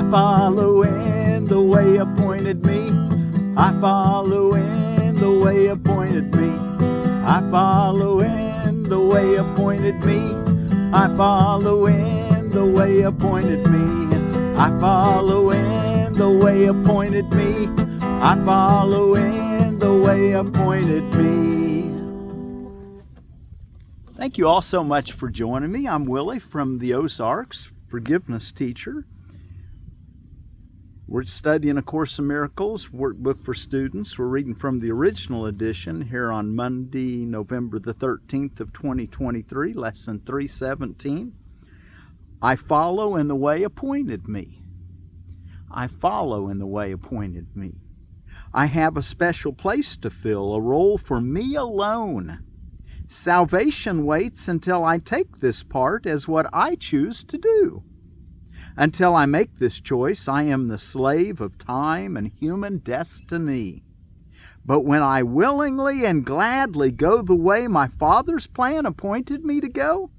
I follow in the way appointed me. I follow in the way appointed me. I follow in the way appointed me. I follow in the way appointed me. I follow in the way appointed me. I follow in the way appointed me. Thank you all so much for joining me. I'm Willie from the Ozarks, forgiveness teacher. We're studying A Course in Miracles, workbook for students. We're reading from the original edition here on Monday, November the 13th of 2023, lesson 317. I follow in the way appointed me. I follow in the way appointed me. I have a special place to fill, a role for me alone. Salvation waits until I take this part as what I choose to do. Until I make this choice, I am the slave of time and human destiny. But when I willingly and gladly go the way my Father's plan appointed me to go,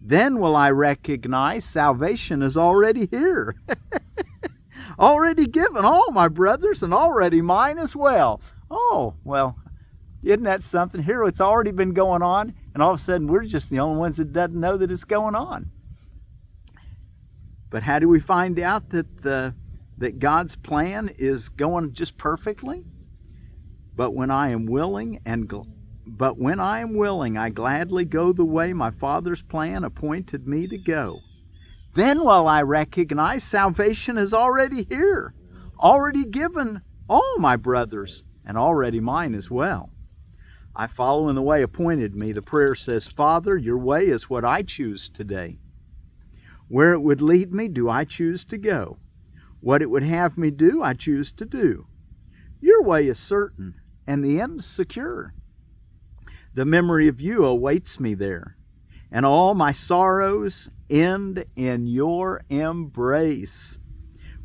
then will I recognize salvation is already here. Already given, all my brothers, and already mine as well. Oh, well, isn't that something? Here it's already been going on, and all of a sudden we're just the only ones that doesn't know that it's going on. But how do we find out that God's plan is going just perfectly? But when I am willing, I gladly go the way my Father's plan appointed me to go. Then will I recognize salvation is already here, already given all my brothers, and already mine as well. I follow in the way appointed me. The prayer says, Father, your way is what I choose today. Where it would lead me, do I choose to go. What it would have me do, I choose to do. Your way is certain, and the end is secure. The memory of you awaits me there, and all my sorrows end in your embrace,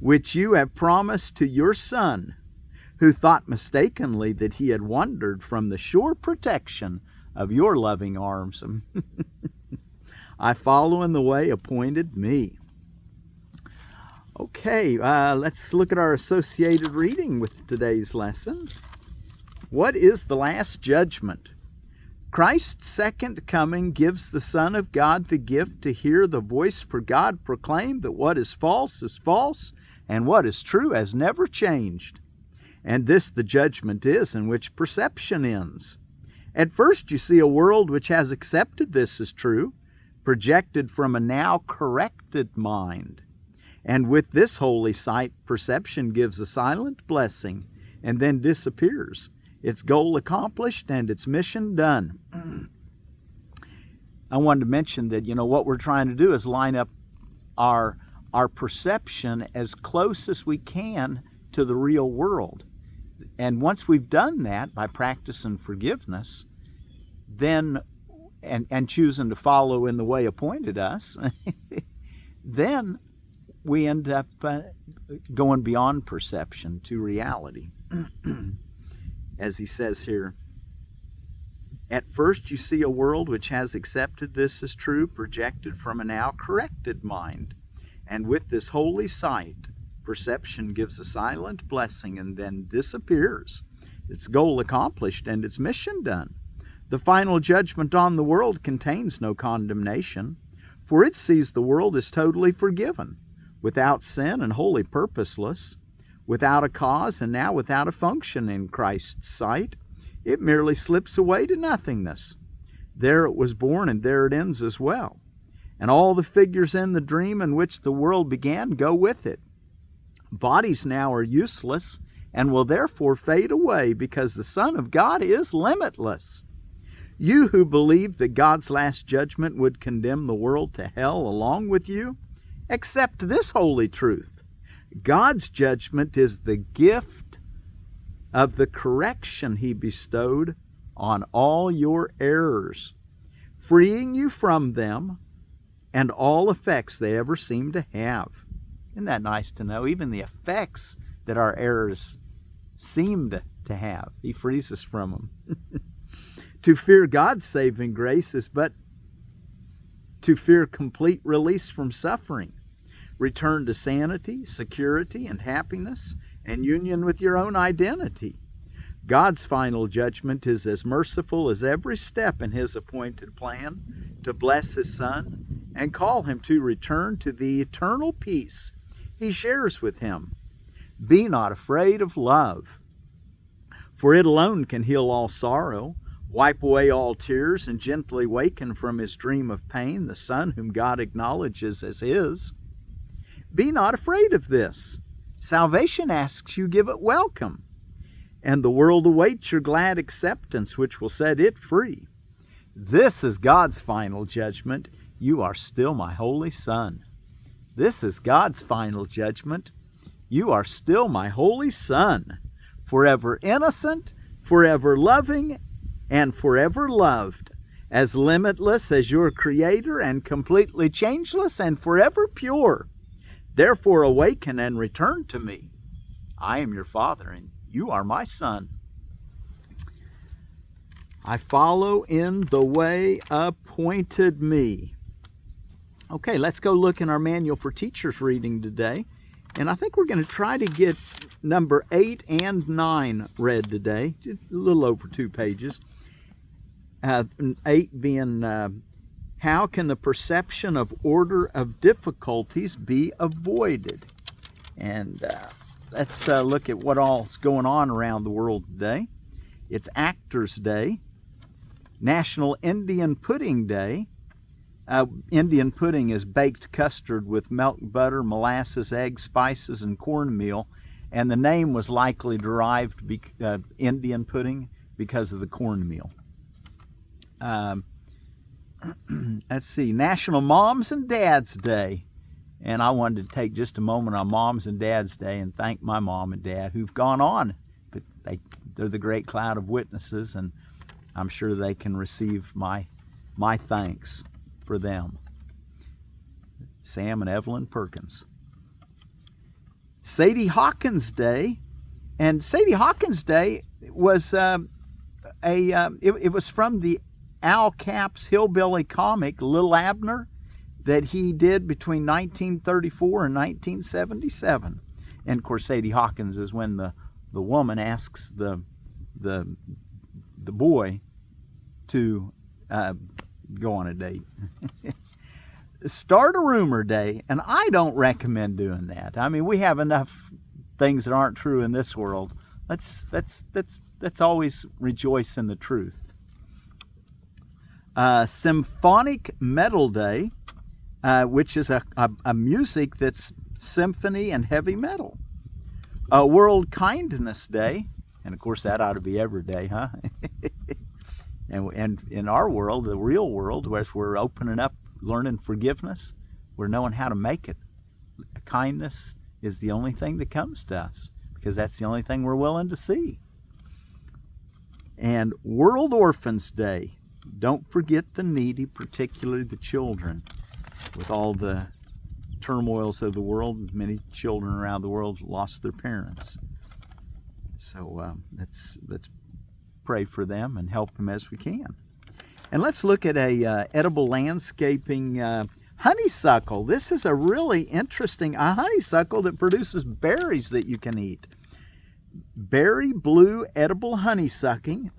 which you have promised to your Son, who thought mistakenly that he had wandered from the sure protection of your loving arms. I follow in the way appointed me. Okay, let's look at our associated reading with today's lesson. What is the last judgment? Christ's second coming gives the Son of God the gift to hear the voice for God proclaim that what is false, and what is true has never changed. And this the judgment is in which perception ends. At first you see a world which has accepted this as true, projected from a now corrected mind. And with this holy sight, perception gives a silent blessing and then disappears, its goal accomplished and its mission done. I wanted to mention that, what we're trying to do is line up our perception as close as we can to the real world. And once we've done that by practicing forgiveness, then and choosing to follow in the way appointed us, then we end up going beyond perception to reality. As he says here, at first you see a world which has accepted this as true, projected from a now corrected mind. And with this holy sight, perception gives a silent blessing and then disappears, its goal accomplished and its mission done. The final judgment on the world contains no condemnation, for it sees the world as totally forgiven, without sin and wholly purposeless, without a cause and now without a function in Christ's sight. It merely slips away to nothingness. There it was born and there it ends as well. And all the figures in the dream in which the world began go with it. Bodies now are useless and will therefore fade away because the Son of God is limitless. You who believe that God's last judgment would condemn the world to hell along with you, accept this holy truth. God's judgment is the gift of the correction he bestowed on all your errors, freeing you from them and all effects they ever seem to have. Isn't that nice to know? Even the effects that our errors seemed to have, he frees us from them. To fear God's saving grace is but to fear complete release from suffering. return to sanity, security, and happiness, and union with your own identity. God's final judgment is as merciful as every step in His appointed plan to bless His Son and call him to return to the eternal peace He shares with him. Be not afraid of love, for it alone can heal all sorrow, wipe away all tears, and gently waken from his dream of pain the son whom God acknowledges as His. Be not afraid of this. Salvation asks you give it welcome, and the world awaits your glad acceptance, which will set it free. This is God's final judgment. You are still my holy son. This is God's final judgment. You are still my holy son, forever innocent, forever loving, and forever loved, as limitless as your Creator and completely changeless and forever pure. Therefore awaken and return to me. I am your Father, and you are my Son. I follow in the way appointed me. Okay, let's go look in our manual for teachers reading today. And I think we're going to try to get number 8 and 9 read today, just a little over 2 pages. 8 being, how can the perception of order of difficulties be avoided? And let's look at what all's going on around the world today. It's Actors Day, National Indian Pudding Day. Indian pudding is baked custard with milk, butter, molasses, eggs, spices, and cornmeal. And the name was likely derived, Indian pudding, because of the cornmeal. Let's see, National Moms and Dads Day. And I wanted to take just a moment on Moms and Dads Day and thank my mom and dad who've gone on. But they're the great cloud of witnesses, and I'm sure they can receive my thanks for them. Sam and Evelyn Perkins. Sadie Hawkins Day. And Sadie Hawkins Day was it was from the Al Capp's hillbilly comic Little Abner that he did between 1934 and 1977. And of course Sadie Hawkins is when the woman asks the boy to go on a date. Start a rumor day, and I don't recommend doing that. I mean, we have enough things that aren't true in this world. Let's always rejoice in the truth. Symphonic Metal Day, which is a music that's symphony and heavy metal. World Kindness Day, and of course that ought to be every day, huh? And in our world, the real world, where we're opening up, learning forgiveness, we're knowing how to make it. Kindness is the only thing that comes to us, because that's the only thing we're willing to see. And World Orphans Day. Don't forget the needy, particularly the children. With all the turmoils of the world, many children around the world lost their parents. So let's pray for them and help them as we can. And let's look at a edible landscaping honeysuckle. This is a really interesting honeysuckle that produces berries that you can eat. Berryblue edible honeysuckle,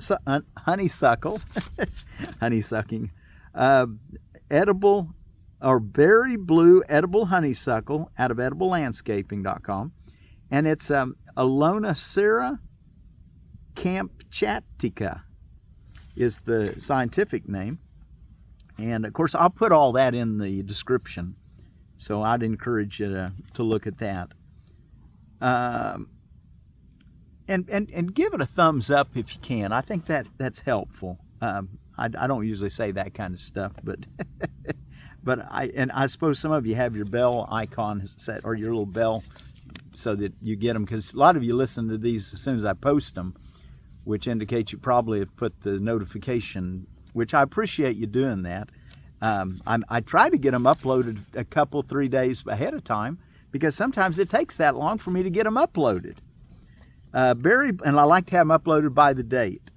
honeysucking, edible or Berryblue edible honeysuckle out of ediblelandscaping.com, and it's a Lonicera kamtschatica is the scientific name. And of course I'll put all that in the description, so I'd encourage you to look at that. And give it a thumbs up if you can. I think that's helpful. I don't usually say that kind of stuff, but I suppose some of you have your bell icon set, or your little bell, so that you get them, because a lot of you listen to these as soon as I post them, which indicates you probably have put the notification, which I appreciate you doing that. I try to get them uploaded a couple, 3 days ahead of time, because sometimes it takes that long for me to get them uploaded. And I like to have them uploaded by the date.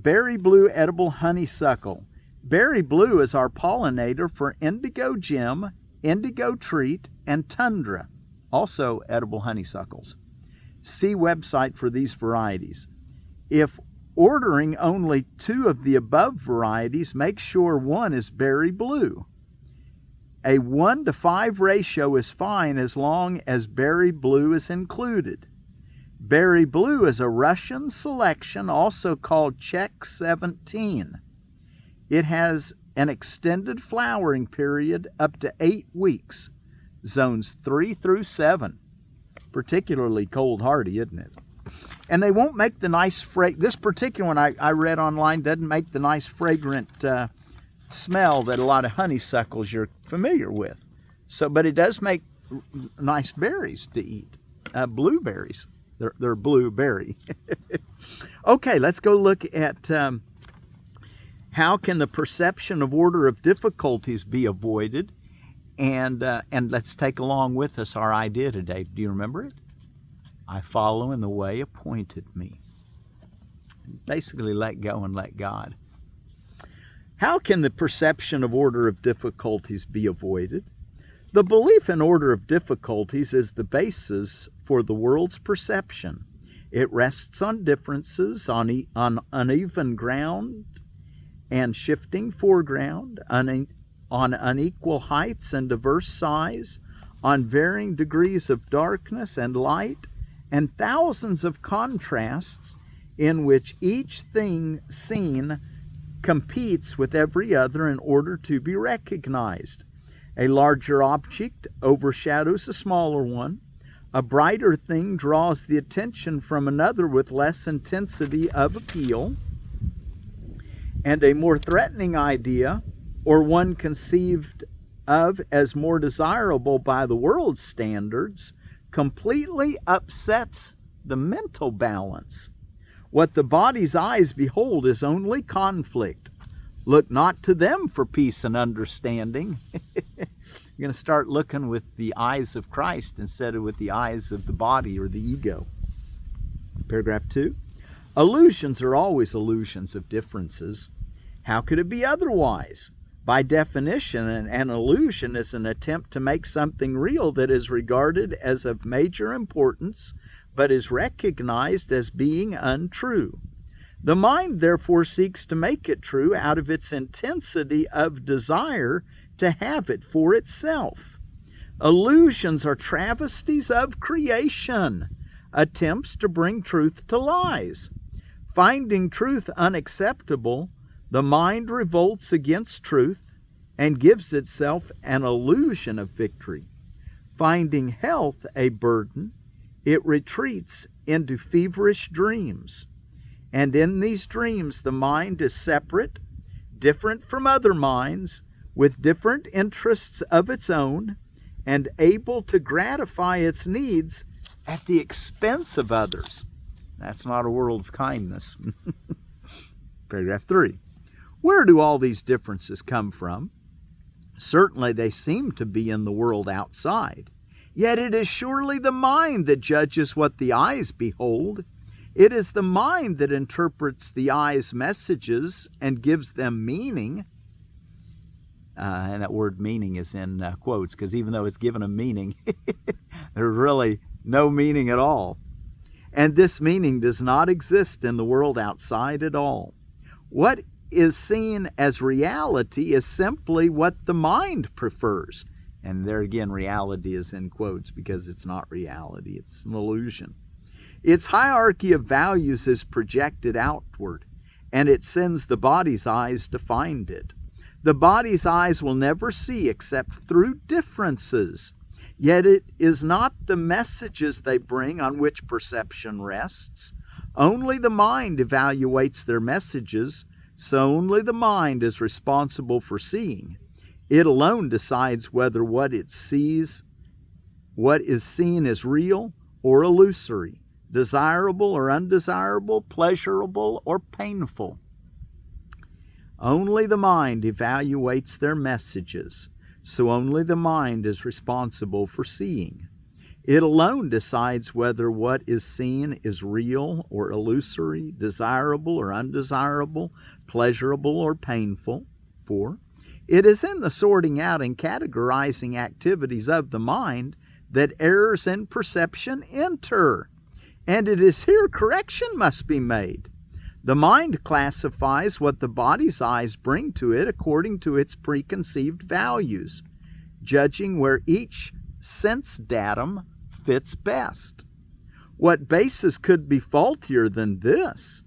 Berryblue edible honeysuckle. Berryblue is our pollinator for Indigo Gem, Indigo Treat, and Tundra, also edible honeysuckles. See website for these varieties. If ordering only 2 of the above varieties, make sure one is Berryblue. A 1:5 ratio is fine as long as Berryblue is included. Berryblue is a Russian selection, also called Czech 17. It has an extended flowering period up to 8 weeks, zones 3 through 7. Particularly cold hardy, isn't it? And they won't make the nice this particular one I read online doesn't make the nice fragrant smell that a lot of honeysuckles you're familiar with. So, but it does make nice berries to eat. Blueberries. They're blueberry. Okay, let's go look at how can the perception of order of difficulties be avoided, and let's take along with us our idea today. Do you remember it? I follow in the way appointed me. Basically, let go and let God. How can the perception of order of difficulties be avoided? The belief in order of difficulties is the basis for the world's perception. It rests on differences, on uneven ground and shifting foreground, on unequal heights and diverse size, on varying degrees of darkness and light, and thousands of contrasts in which each thing seen competes with every other in order to be recognized. A larger object overshadows a smaller one. A brighter thing draws the attention from another with less intensity of appeal. And a more threatening idea, or one conceived of as more desirable by the world's standards, completely upsets the mental balance. What the body's eyes behold is only conflict. Look not to them for peace and understanding. You're going to start looking with the eyes of Christ instead of with the eyes of the body or the ego. Paragraph 2. Illusions are always illusions of differences. How could it be otherwise? By definition, an illusion is an attempt to make something real that is regarded as of major importance, but is recognized as being untrue. The mind therefore seeks to make it true out of its intensity of desire to have it for itself. Illusions are travesties of creation, attempts to bring truth to lies. Finding truth unacceptable, the mind revolts against truth and gives itself an illusion of victory. Finding health a burden, it retreats into feverish dreams. And in these dreams, the mind is separate, different from other minds, with different interests of its own, and able to gratify its needs at the expense of others. That's not a world of kindness. Paragraph 3. Where do all these differences come from? Certainly they seem to be in the world outside. Yet it is surely the mind that judges what the eyes behold. It is the mind that interprets the eye's messages and gives them meaning. And that word meaning is in quotes, because even though it's given a meaning, there's really no meaning at all. And this meaning does not exist in the world outside at all. What is seen as reality is simply what the mind prefers. And there again, reality is in quotes because it's not reality, it's an illusion. Its hierarchy of values is projected outward, and it sends the body's eyes to find it. The body's eyes will never see except through differences. Yet it is not the messages they bring on which perception rests. Only the mind evaluates their messages, so only the mind is responsible for seeing. It alone decides whether what is seen is real or illusory, desirable or undesirable, pleasurable or painful. Only the mind evaluates their messages, so only the mind is responsible for seeing. It alone decides whether what is seen is real or illusory, desirable or undesirable, pleasurable or painful. 4. It is in the sorting out and categorizing activities of the mind that errors in perception enter, and it is here correction must be made. The mind classifies what the body's eyes bring to it according to its preconceived values, judging where each sense datum fits best. What basis could be faultier than this?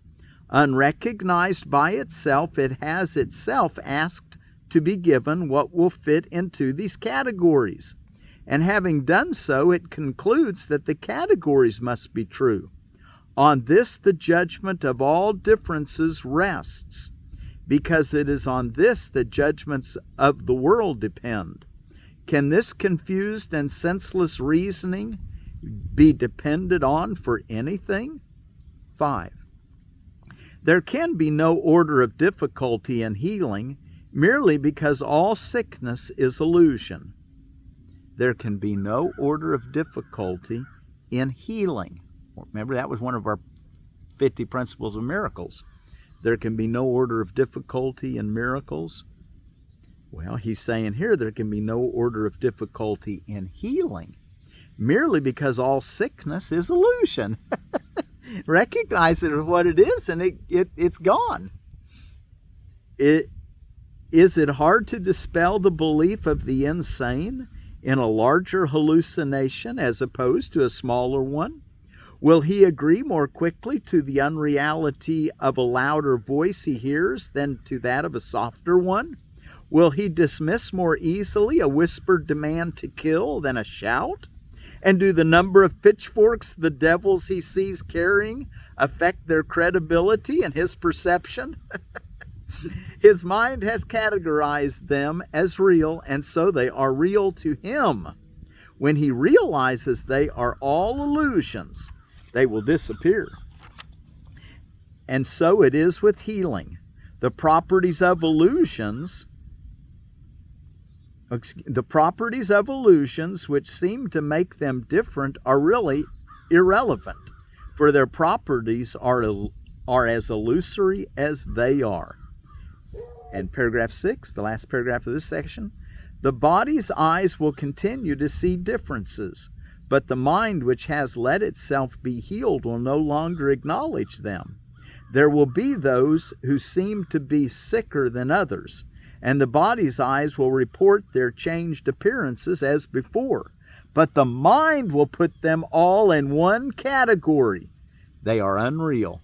Unrecognized by itself, it has itself asked to be given what will fit into these categories. And having done so, it concludes that the categories must be true. On this the judgment of all differences rests, because it is on this the judgments of the world depend. Can this confused and senseless reasoning be depended on for anything? 5. There can be no order of difficulty in healing merely because all sickness is illusion. There can be no order of difficulty in healing. Remember, that was one of our 50 principles of miracles. There can be no order of difficulty in miracles. Well, he's saying here there can be no order of difficulty in healing merely because all sickness is illusion. Recognize it for what it is, and it's gone. Is it hard to dispel the belief of the insane in a larger hallucination as opposed to a smaller one? Will he agree more quickly to the unreality of a louder voice he hears than to that of a softer one? Will he dismiss more easily a whispered demand to kill than a shout? And do the number of pitchforks the devils he sees carrying affect their credibility and his perception? His mind has categorized them as real, and so they are real to him. When he realizes they are all illusions, they will disappear. And so it is with healing. The properties of illusions which seem to make them different are really irrelevant, for their properties are as illusory as they are. And paragraph 6, the last paragraph of this section, the body's eyes will continue to see differences, but the mind which has let itself be healed will no longer acknowledge them. There will be those who seem to be sicker than others, and the body's eyes will report their changed appearances as before, but the mind will put them all in one category. They are unreal.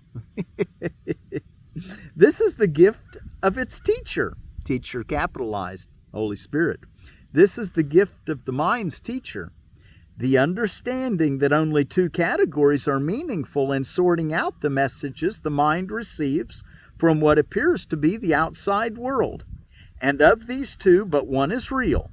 This is the gift of its teacher. Teacher capitalized, Holy Spirit. This is the gift of the mind's teacher. The understanding that only two categories are meaningful in sorting out the messages the mind receives from what appears to be the outside world. And of these two, but one is real.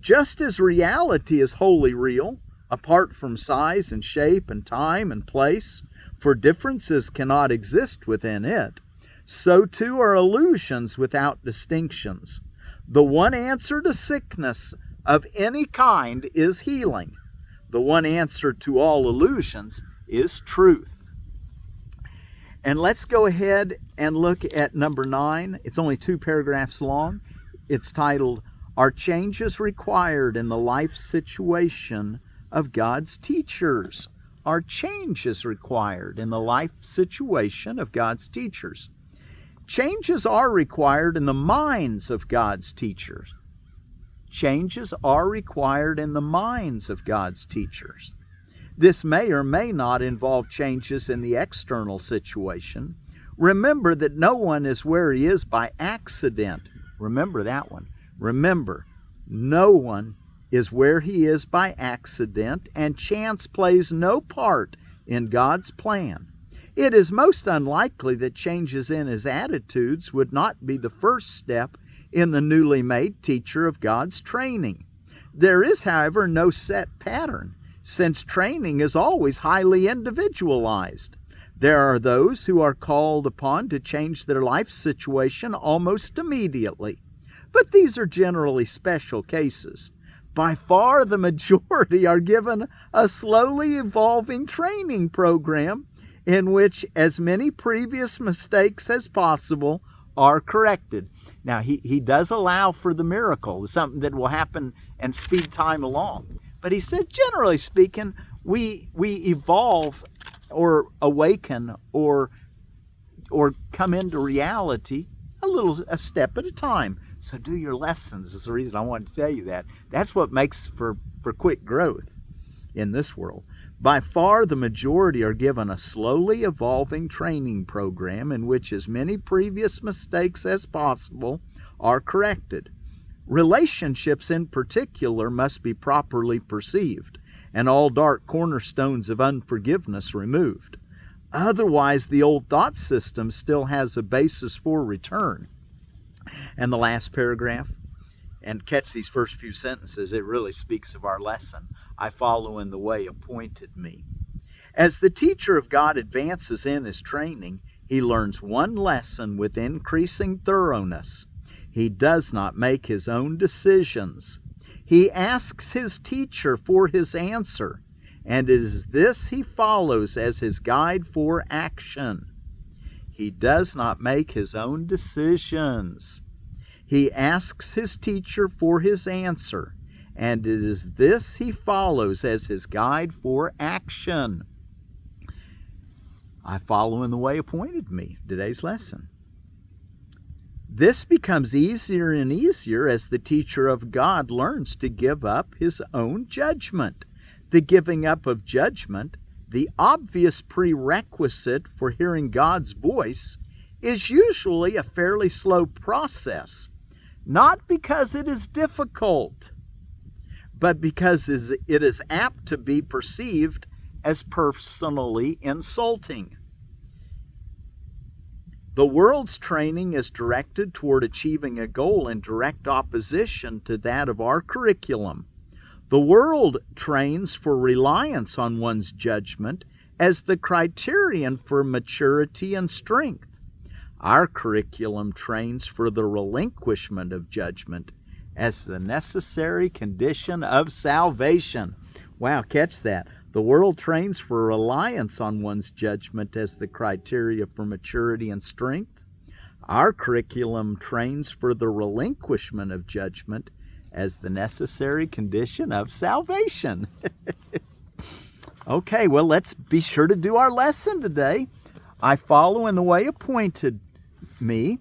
Just as reality is wholly real, apart from size and shape and time and place, for differences cannot exist within it, so too are illusions without distinctions. The one answer to sickness of any kind is healing. The one answer to all illusions is truth. And let's go ahead and look at number 9. It's only 2 paragraphs long. It's titled, Are Changes Required in the Life Situation of God's Teachers? Are changes required in the life situation of God's teachers? Changes are required in the minds of God's teachers. Changes are required in the minds of God's teachers. This may or may not involve changes in the external situation. Remember that no one is where he is by accident. Remember that one. Remember, no one is where he is by accident, and chance plays no part in God's plan. It is most unlikely that changes in his attitudes would not be the first step in the newly made teacher of God's training. There is, however, no set pattern, since training is always highly individualized. There are those who are called upon to change their life situation almost immediately, but these are generally special cases. By far the majority are given a slowly evolving training program in which as many previous mistakes as possible are corrected. Now, he does allow for the miracle, something that will happen and speed time along. But he says, generally speaking, we evolve or awaken or come into reality a step at a time. So do your lessons is the reason I wanted to tell you that. That's what makes for quick growth in this world. By far, the majority are given a slowly evolving training program in which as many previous mistakes as possible are corrected. Relationships in particular must be properly perceived, and all dark cornerstones of unforgiveness removed. Otherwise, the old thought system still has a basis for return. And the last paragraph, and catch these first few sentences, it really speaks of our lesson. I follow in the way appointed me. As the teacher of God advances in his training, he learns one lesson with increasing thoroughness. He does not make his own decisions. He asks his teacher for his answer, and it is this he follows as his guide for action. He does not make his own decisions. He asks his teacher for his answer, and it is this he follows as his guide for action. I follow in the way appointed me, today's lesson. This becomes easier and easier as the teacher of God learns to give up his own judgment. The giving up of judgment, the obvious prerequisite for hearing God's voice, is usually a fairly slow process. Not because it is difficult, but because it is apt to be perceived as personally insulting. The world's training is directed toward achieving a goal in direct opposition to that of our curriculum. The world trains for reliance on one's judgment as the criterion for maturity and strength. Our curriculum trains for the relinquishment of judgment as the necessary condition of salvation. Wow, catch that. The world trains for reliance on one's judgment as the criteria for maturity and strength. Our curriculum trains for the relinquishment of judgment as the necessary condition of salvation. Okay, well, let's be sure to do our lesson today. I follow in the way appointed me.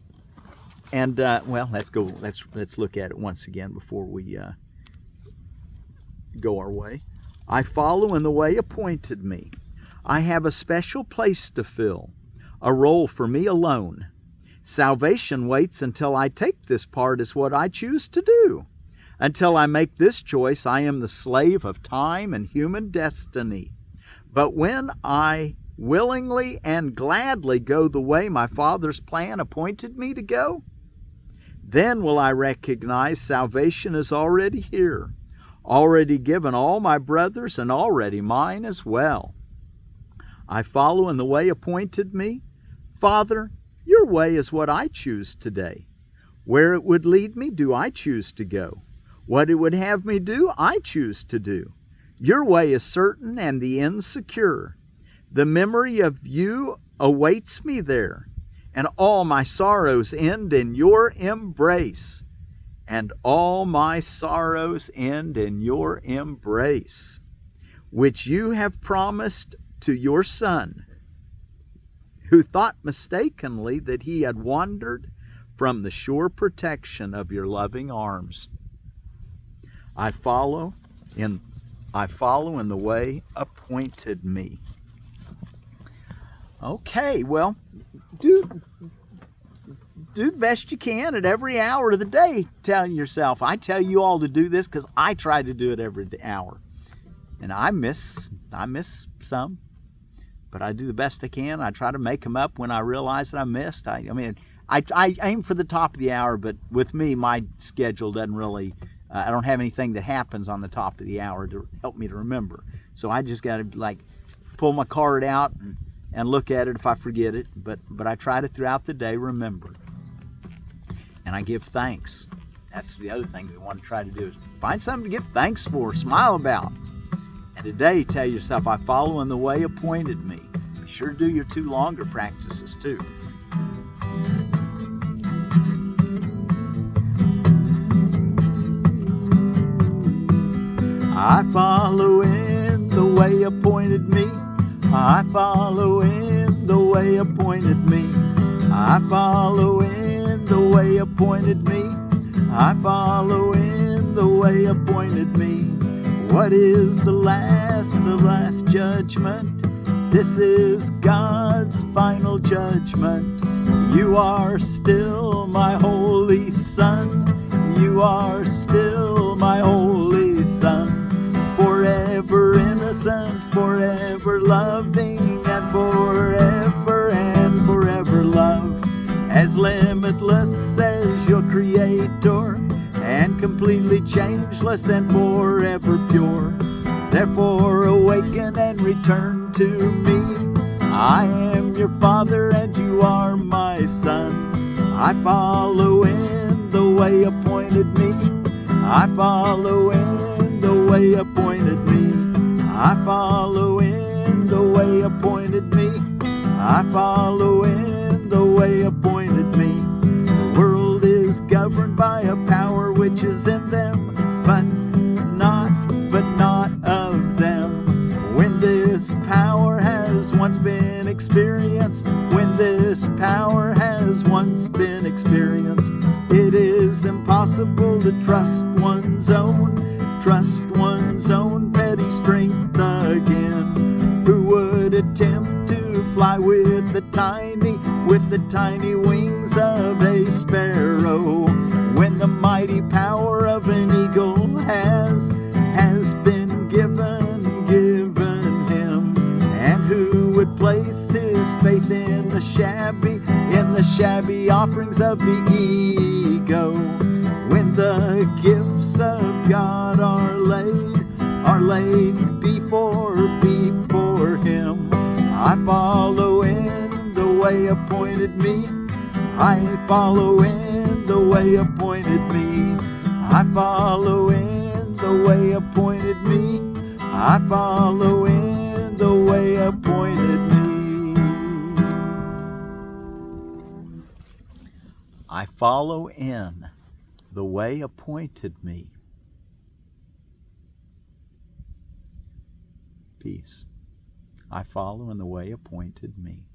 And, well, let's look at it once again before we go our way. I follow in the way appointed me. I have a special place to fill, a role for me alone. Salvation waits until I take this part as what I choose to do. Until I make this choice, I am the slave of time and human destiny. But when I willingly and gladly go the way my Father's plan appointed me to go, then will I recognize salvation is already here, already given all my brothers and already mine as well. I follow in the way appointed me. Father, your way is what I choose today. Where it would lead me, do I choose to go. What it would have me do, I choose to do. Your way is certain and the end secure. The memory of you awaits me there, and all my sorrows end in your embrace. And all my sorrows end in your embrace, which you have promised to your Son, who thought mistakenly that he had wandered from the sure protection of your loving arms. I follow in the way appointed me. Okay, well, do the best you can at every hour of the day, telling yourself. I tell you all to do this because I try to do it every hour. And I miss some, but I do the best I can. I try to make them up when I realize that I missed. I aim for the top of the hour, but with me, my schedule doesn't really, I don't have anything that happens on the top of the hour to help me to remember. So I just got to pull my card out and look at it if I forget it. But I try to throughout the day remember. And I give thanks. That's the other thing we want to try to do is find something to give thanks for, smile about. And today, tell yourself, I follow in the way appointed me. Be sure to do your 2 longer practices too. follow in the way appointed me. I follow in the way appointed me. I follow in the way appointed me. I follow in the way appointed me. What is the last judgment? This is God's final judgment. You are still my holy son. You are still my holy son. Forever innocent, forever loving, and forever love. As limitless as your creator, and completely changeless and forever pure. Therefore awaken and return to me. I am your father and you are my son. I follow in the way appointed me. I follow in the way appointed me. I follow in the way appointed me. I follow in the way appointed me. The world is governed by a power which is in them, but not of them. When this power has once been experienced, when this power has once been experienced, it is impossible to trust one's own petty strength again. Who would attempt to fly with the tiny wings of a sparrow, when the mighty power of an eagle has been given him? And who would place his faith in the shabby offerings of the ego, when the gifts of God are laid before him? I follow in the way appointed me. I follow in the way appointed me. I follow in the way appointed me. I follow in the way appointed me. I follow in the way appointed me. Peace. I follow in the way appointed me.